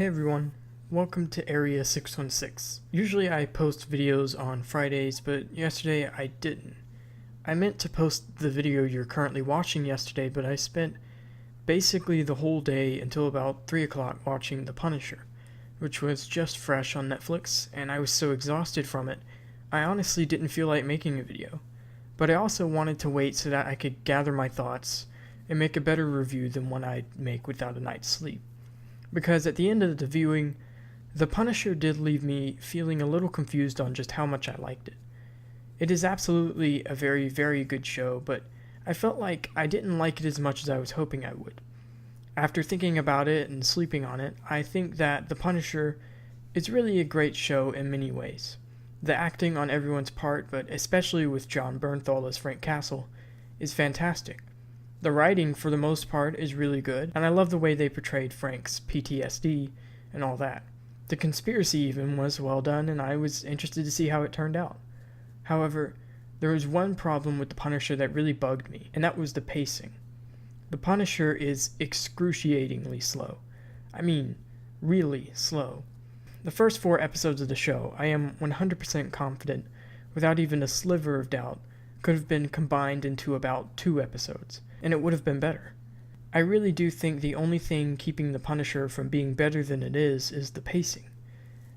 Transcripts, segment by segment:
Hey everyone, welcome to Area 616. Usually I post videos on Fridays, but yesterday I didn't. I meant to post the video you're currently watching yesterday, but I spent basically the whole day until about 3 o'clock watching The Punisher, which was just fresh on Netflix, and I was so exhausted from it, I honestly didn't feel like making a video. But I also wanted to wait so that I could gather my thoughts and make a better review than one I'd make without a night's sleep. Because at the end of the viewing, The Punisher did leave me feeling a little confused on just how much I liked it. It is absolutely a very, very good show, but I felt like I didn't like it as much as I was hoping I would. After thinking about it and sleeping on it, I think that The Punisher is really a great show in many ways. The acting on everyone's part, but especially with Jon Bernthal as Frank Castle, is fantastic. The writing, for the most part, is really good, and I love the way they portrayed Frank's PTSD and all that. The conspiracy even was well done, and I was interested to see how it turned out. However, there was one problem with The Punisher that really bugged me, and that was the pacing. The Punisher is excruciatingly slow. I mean, really slow. The first 4 episodes of the show, I am 100% confident, without even a sliver of doubt, could have been combined into about 2 episodes, and it would have been better. I really do think the only thing keeping The Punisher from being better than it is the pacing.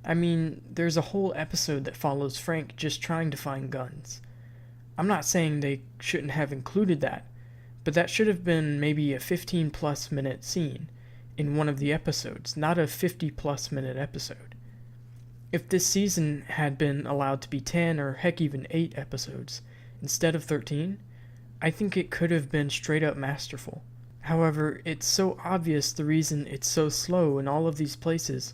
I mean, there's a whole episode that follows Frank just trying to find guns. I'm not saying they shouldn't have included that, but that should have been maybe a 15-plus minute scene in one of the episodes, not a 50-plus minute episode. If this season had been allowed to be 10 or heck even 8 episodes instead of 13, I think it could have been straight up masterful. However, it's so obvious the reason it's so slow in all of these places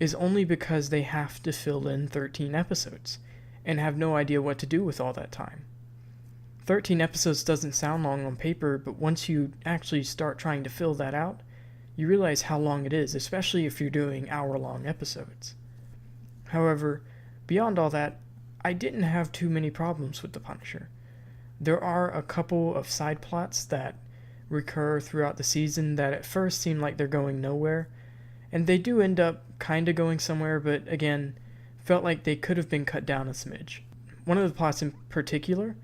is only because they have to fill in 13 episodes and have no idea what to do with all that time. 13 episodes doesn't sound long on paper, but once you actually start trying to fill that out, you realize how long it is, especially if you're doing hour-long episodes. However, beyond all that, I didn't have too many problems with The Punisher. There are a couple of side plots that recur throughout the season that at first seem like they're going nowhere, and they do end up kinda going somewhere, but again, felt like they could have been cut down a smidge. One of the plots in particular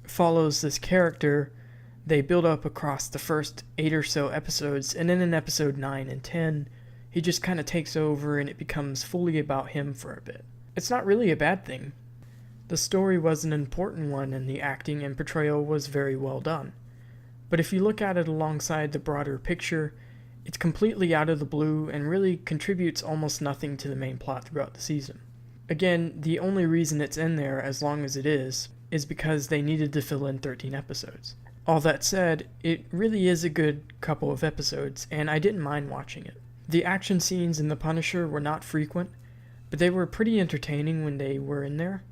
follows this character they build up across the first 8 or so episodes, and then in episode 9 and 10, he just kinda takes over and it becomes fully about him for a bit. It's not really a bad thing. The story was an important one and the acting and portrayal was very well done. But if you look at it alongside the broader picture, it's completely out of the blue and really contributes almost nothing to the main plot throughout the season. Again, the only reason it's in there as long as it is because they needed to fill in 13 episodes. All that said, it really is a good couple of episodes, and I didn't mind watching it. The action scenes in The Punisher were not frequent, but they were pretty entertaining when they were in there.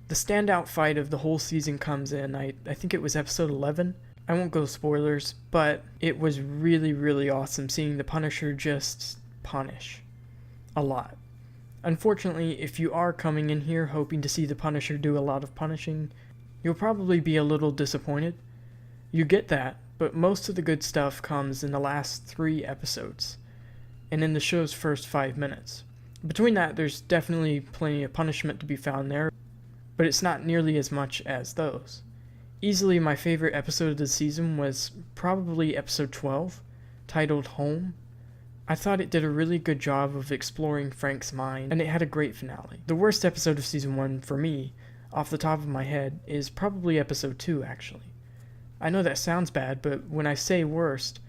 The standout fight of the whole season comes in, I think it was episode 11. I won't go spoilers, but it was really, really awesome seeing the Punisher just punish. A lot. Unfortunately, if you are coming in here hoping to see the Punisher do a lot of punishing, you'll probably be a little disappointed. You get that, but most of the good stuff comes in the last 3 episodes, and in the show's first 5 minutes. Between that, there's definitely plenty of punishment to be found there, but it's not nearly as much as those. Easily my favorite episode of the season was probably episode 12, titled Home. I thought it did a really good job of exploring Frank's mind, and it had a great finale. The worst episode of season 1 for me, off the top of my head, is probably episode 2 actually. I know that sounds bad, but when I say worst,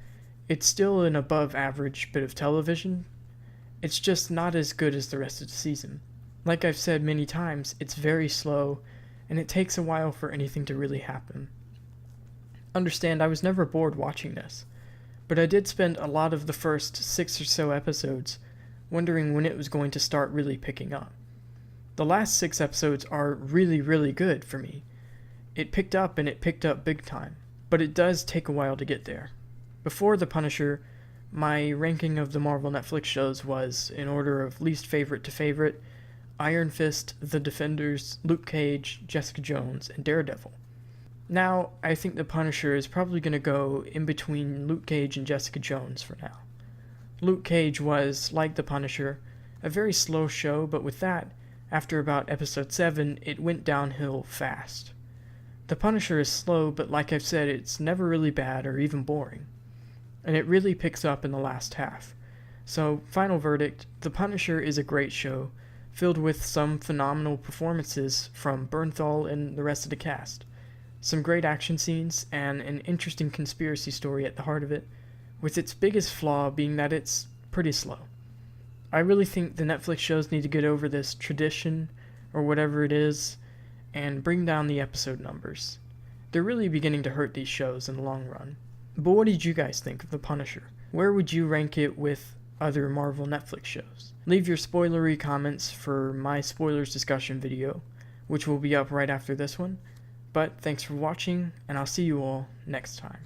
it's still an above average bit of television. It's just not as good as the rest of the season. Like I've said many times, it's very slow, and it takes a while for anything to really happen. Understand, I was never bored watching this, but I did spend a lot of the first 6 or so episodes wondering when it was going to start really picking up. The last 6 episodes are really, really good for me. It picked up, and it picked up big time, but it does take a while to get there. Before The Punisher, my ranking of the Marvel Netflix shows was, in order of least favorite to favorite, Iron Fist, The Defenders, Luke Cage, Jessica Jones, and Daredevil. Now, I think The Punisher is probably going to go in between Luke Cage and Jessica Jones for now. Luke Cage was, like The Punisher, a very slow show, but with that, after about episode 7, it went downhill fast. The Punisher is slow, but like I've said, it's never really bad or even boring. And it really picks up in the last half. So, final verdict, The Punisher is a great show, filled with some phenomenal performances from Bernthal and the rest of the cast. Some great action scenes, and an interesting conspiracy story at the heart of it, with its biggest flaw being that it's pretty slow. I really think the Netflix shows need to get over this tradition, or whatever it is, and bring down the episode numbers. They're really beginning to hurt these shows in the long run. But what did you guys think of The Punisher? Where would you rank it with other Marvel Netflix shows? Leave your spoilery comments for my spoilers discussion video, which will be up right after this one. But thanks for watching, and I'll see you all next time.